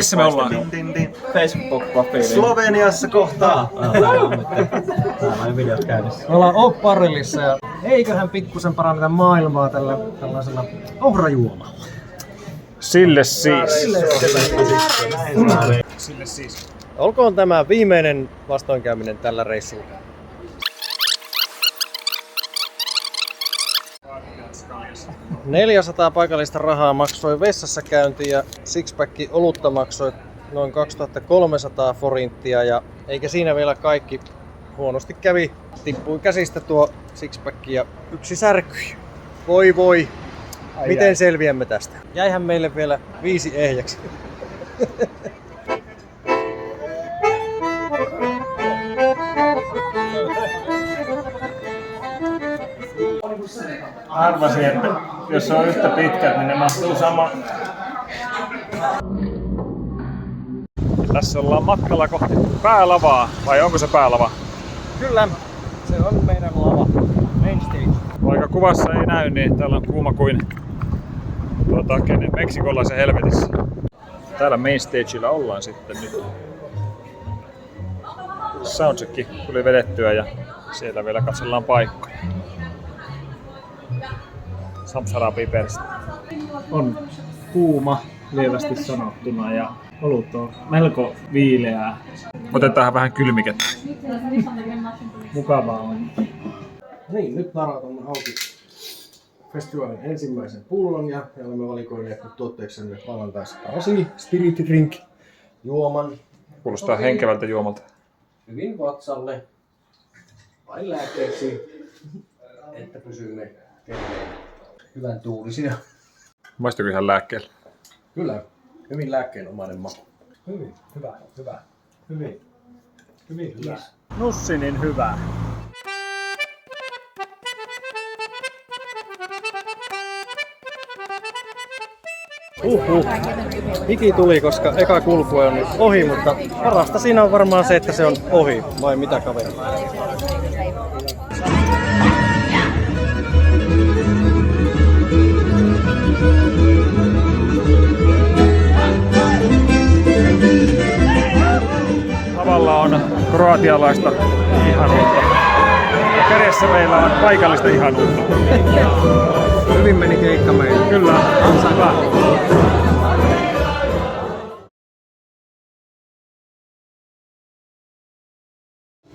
Missä me ollaan? Facebook-profiili. Sloveniassa kohtaa. Täällä on videot käynnissä. Me ollaan Opparillissa ja eiköhän pikkusen paranneta maailmaa tällaisella ohrajuomalla. Sille siis. Sille siis. Olkoon tämä viimeinen vastoinkäyminen tällä reissulla. $400 paikallista rahaa maksoi vessassa käynti ja sixpack olutta maksoi noin 2300 forinttia ja eikä siinä vielä kaikki. Huonosti kävi. Tippui käsistä tuo sixpack ja yksi särkyi. Voi voi. Miten selviämme tästä? Jäihän meille vielä 5 ehjäksi. Arvasin, että jos on yhtä pitkät, niin ne mahtuu sama. Tässä ollaan matkalla kohti päälavaa, vai onko se päälava? Kyllä, se on meidän lava. Main stage. Vaikka kuvassa ei näy, niin täällä on kuuma kuin meksikolaisen helvetissä. Täällä main stagella ollaan sitten nyt. Soundcheck tuli vedettyä ja siellä vielä katsellaan paikkoja. Samsaraa piperistä. On kuuma lievästi sanottuna ja olut on melko viileää. Otetaan vähän kylmikettä. Mukavaa on. Niin, nyt narautamme auki festivaalin ensimmäisen pullon ja olemme valikoineet nyt tuotteeksemme maanantaista Asi Spirit Drink juoman. Kuulostaa henkevältä juomalta. Hyvin vatsalle, vain lääkkeeksi, että pysymme terveen, hyvän tuulisina. Maistuuko ihan lääkkeellä? Kyllä, hyvin lääkkeenomainen maku. Hyvin, hyvä. Hyvin hyvä. Nussinin hyvä. Hiki tuli, koska eka kulku on nyt ohi, mutta parasta siinä on varmaan se, että se on ohi. Vai mitä kaveri? Lavalla on kroatialaista ihanuutta. Ja kädessä meillä on paikallista ihanuutta. Hyvin meni keikka meille. Kyllä, hyvä.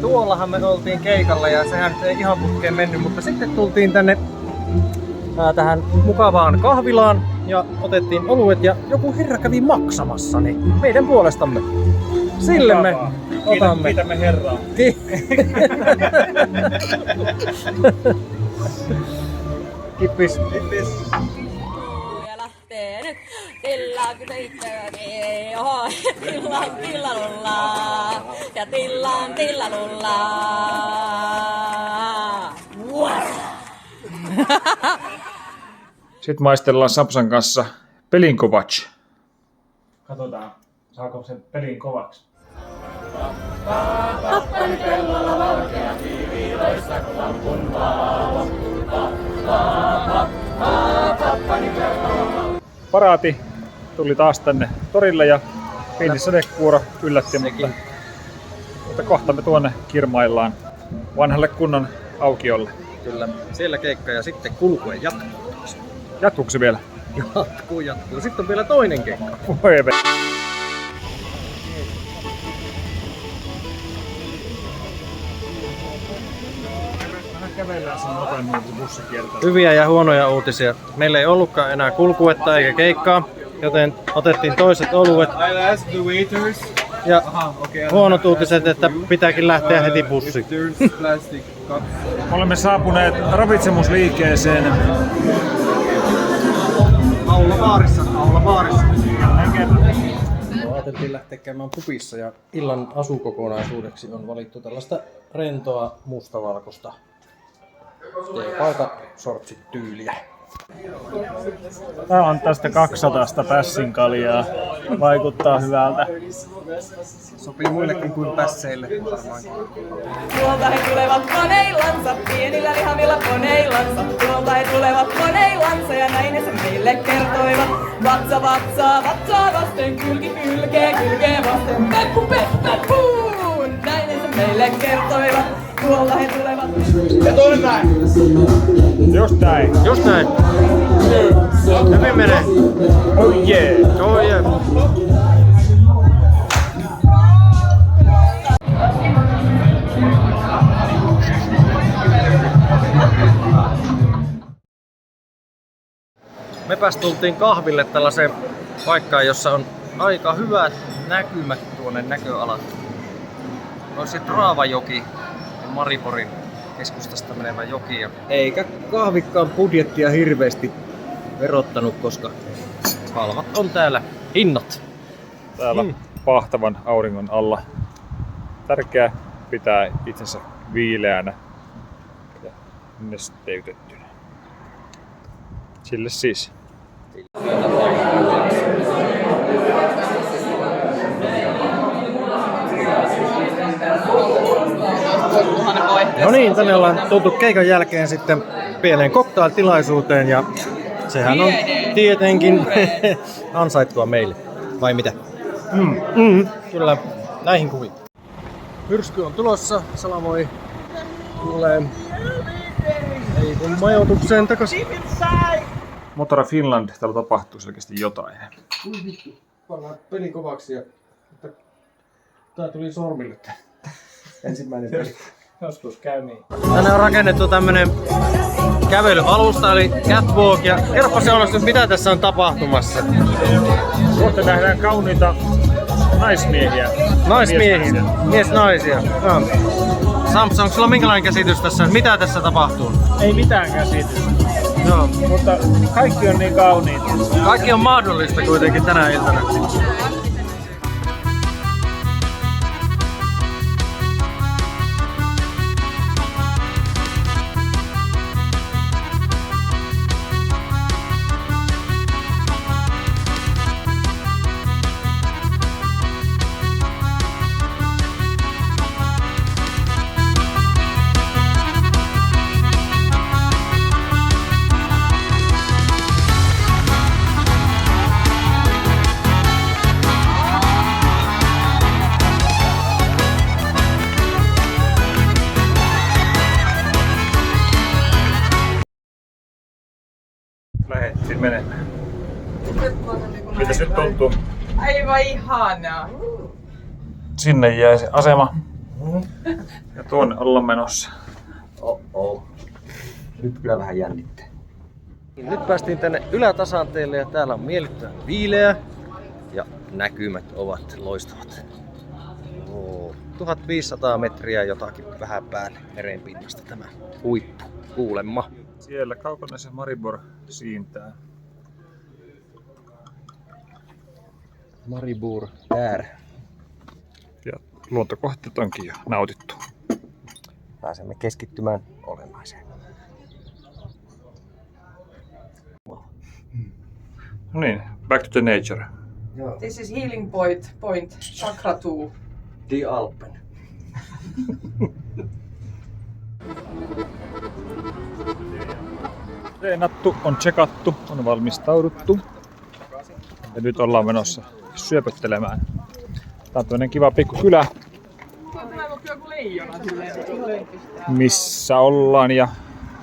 Tuollahan me oltiin keikalla ja sehän nyt ei ihan putkeen mennyt, mutta sitten tultiin tänne tähän mukavaan kahvilaan ja otettiin oluet ja joku herra kävi maksamassa niin meidän puolestamme. Sille me otamme. Kiitämme herraa. Kippis. Lähtee nyt tillaan tyttöni, oho, tillaan tillalullaa ja tillaan tillalullaa. Sitten maistellaan Samsan kanssa Pelinkovac. Katsotaan, saako se pelin kovaksi. Pappani pellolla valkea kiviloissa lampun valo. Pappani pellolla. Paraati tuli taas tänne torille ja pieni sadekuuro yllätti, mutta kohta me tuonne kirmaillaan vanhalle kunnon aukiolle. Kyllä, siellä keikka ja sitten kulkue jatkuu. Jatkuuko se vielä? Jatkuu. Sitten on vielä toinen keikka. Voi Kävellään sen nopeammin, kun bussi kiertää. Hyviä ja huonoja uutisia. Meillä ei ollutkaan enää kulkuetta eikä keikkaa, joten otettiin toiset oluet. Ja huonot uutiset, että pitääkin lähteä heti bussiin. Olemme saapuneet ravitsemusliikkeeseen. Aula baarissa. Ajateltiin lähteä käymään pubissa ja illan asukokonaisuudeksi on valittu tällaista rentoa mustavalkoista T-paita sortsit tyyliä. Tää on tästä 200 pässin kaljaa. Vaikuttaa hyvältä. Sopii muillekin kuin pässeille varmaankin. Tuolta he tulevat koneillansa, pienillä lihavilla koneillansa. Tuolta he tulevat koneillansa ja näin he sen meille kertoivat. Vatsa, vatsa, vatsa vasten, kylki kylkee, kylkee vasten. Peppu, peppu, peppu! Näin se meille kertoivat, tuolla he tulevat. Just näin. Just näin. Hyvin menee. Oh yeah. Oh yeah. Mepäs tultiin kahville tällaiseen paikkaan, jossa on aika hyvät näkymät tuonne näköalat. On se Draavajoki, Mariborin keskustasta menevä joki. Eikä kahvikkaan budjettia hirveästi verottanut, koska halvat on täällä hinnat. Täällä pahtavan auringon alla. Tärkeää pitää itsensä viileänä ja nesteytettynä. Sille siis. No niin, tänne ollaan tultu keikan jälkeen sitten pieneen cocktail-tilaisuuteen ja sehän on tietenkin ansaittua meille. Vai mitä? Kyllä, näihin kuviin. Myrsky on tulossa, Salamoi tulee. Ei kun majoitukseen takaisin. Motora Finland, täällä tapahtuu selkeästi jotain. Ui vittu, pannaan peli kovaksi ja tää tuli sormille ensimmäinen peli. Joskus käy niin. Tänne on rakennettu tämmönen kävelyalusta eli catwalk ja kerropa seuraavaksi, mitä tässä on tapahtumassa. Kohta nähdään kauniita naismiehiä. Naismiehiä, mies-naisia. Samsung, sulla on minkälainen käsitys tässä? Mitä tässä tapahtuu? Ei mitään käsitystä, Joo. mutta kaikki on niin kauniita. Kaikki on mahdollista kuitenkin tänä iltana. Lähettiin menemään. Mitäs nyt tuntuu? Aivan ihanaa. Sinne jäi se asema. Ja tuonne ollaan menossa. Nyt kyllä vähän jännittää. Nyt päästiin tänne ylätasanteelle ja täällä on miellyttävän viileä ja näkymät ovat loistavat. 1500 metriä jotakin vähän päälle merenpinnasta tämä huippu kuulemma. Siellä kaukana se Maribor siintää. Maribor där. Ja luontokohteet onkin jo nautittu. Pääsemme keskittymään olennaiseen. No niin, back to the nature. This is healing point chakra 2. Die Alpen. Treenattu, on tsekattu, on valmistauduttu. Ja nyt ollaan menossa syöpöttelemään. Tää on tämmönen kiva pikku kylä, missä ollaan. Ja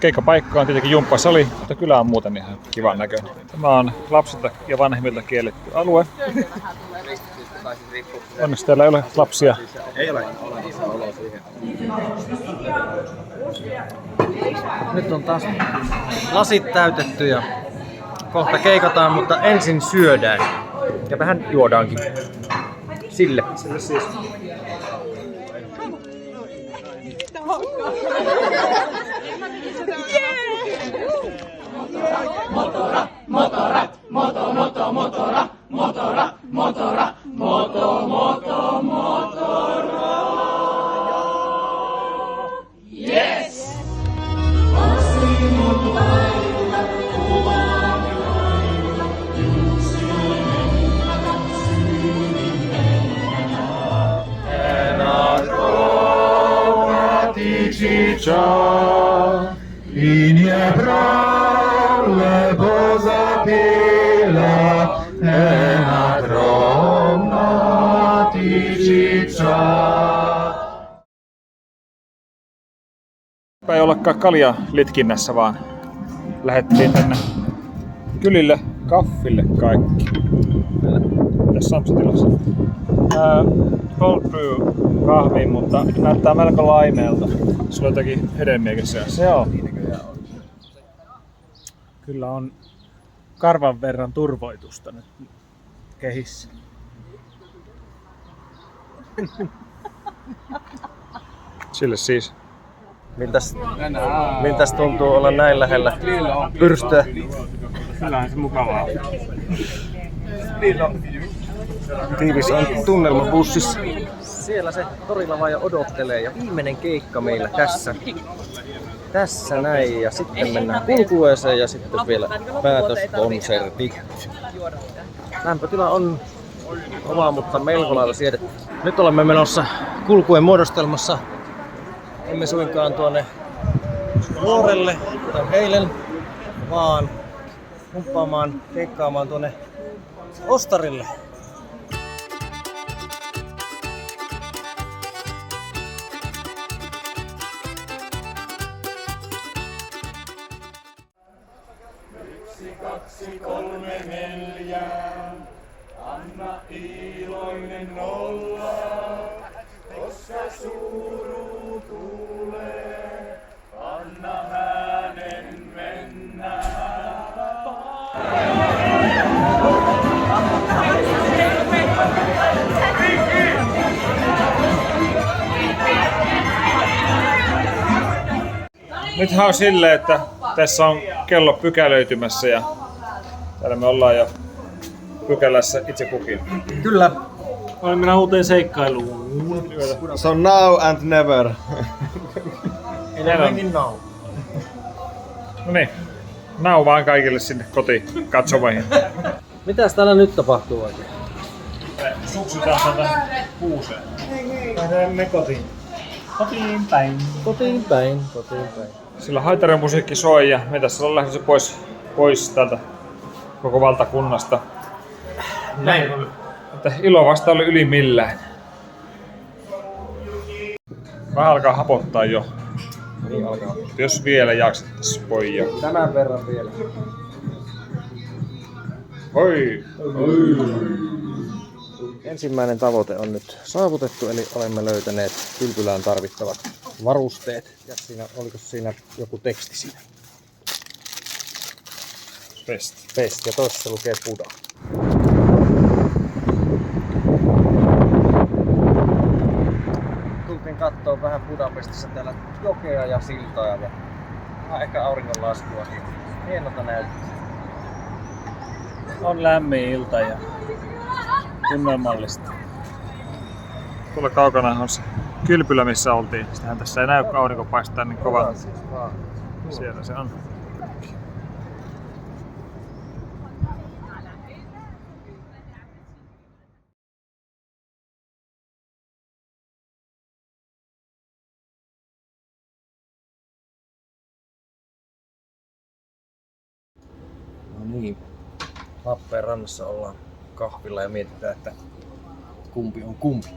keikkapaikka on tietenkin jumppasali, mutta kylä on muuten ihan kivan näköinen. Tämä on lapsilta ja vanhemmilta kielletty alue. Onneksi täällä ei ole lapsia. Ei ole olo siihen. Nyt on taas lasit täytetty ja kohta keikataan, mutta ensin syödään. Ja vähän juodaankin. Sille. Sille siis. Linie brale poza pila Nytpä ei ollakaan kalja litkinnässä, vaan lähdettiin tänne kylille kaffille kaikki. Mitäs Samsa tilasi? Cold brew kahvi, mutta näyttää melko laimeelta. Sulla on jotakin hedelmiäkin seassa. Joo. Kyllä on karvan verran turvoitusta nyt kehissä. Sille siis. Miltäs tuntuu olla näin lähellä pyrstöä? Kyllähän se mukavaa. Tiivis on tunnelma bussissa. Siellä se torilavaja odottelee ja viimeinen keikka meillä tässä. Tässä näin ja sitten mennään kulkueeseen ja sitten vielä päätöskonsertti. Lämpötila on kova, mutta melko lailla siedetty. Nyt olemme menossa kulkueen muodostelmassa. Emme suinkaan tuonne vuorelle, kuten eilen, vaan humppaamaan, keikkaamaan tuonne Ostarille. Nythän on silleen, että tässä on kello pykälöitymässä ja täällä me ollaan jo pykälässä itse kukin. Kyllä. Mennään uuteen seikkailuun. So now and never. Enemmänkin now. No niin, nau vaan kaikille sinne kotiin katsomoihin. Mitäs täällä nyt tapahtuu oikein? Suksutaan tätä kuuseen. Menemme kotiin. Kotiin päin. Kotiin päin, kotiin päin. Sillä haitarimusiikki soi ja me tässä ollaan lähdössä pois täältä koko valtakunnasta. Näin on. Että ilo vasta oli yli millään. Vähän alkaa hapottaa jo. Niin alkaa. Jos vielä jaksettais poija. Tämän verran vielä. Hoi! Ensimmäinen tavoite on nyt saavutettu, eli olemme löytäneet kylpylään tarvittavat varusteet. Ja oliko siinä joku teksti siinä? Best. Best, ja toisessa lukee Buda. Tultiin kattoo vähän Budapestissa täällä jokea ja siltaa ja vähän ehkä auringonlaskua. Hienolta näyttää. On lämmin ilta ja tunnelmallista. Tuolla kaukana on se kylpylä, missä oltiin. Sitähän tässä ei näy, kun aurinko paistaa niin kova. Siellä se on. No niin. Lappeenrannassa ollaan kahvilla ja mietitään, että kumpi on kumpi.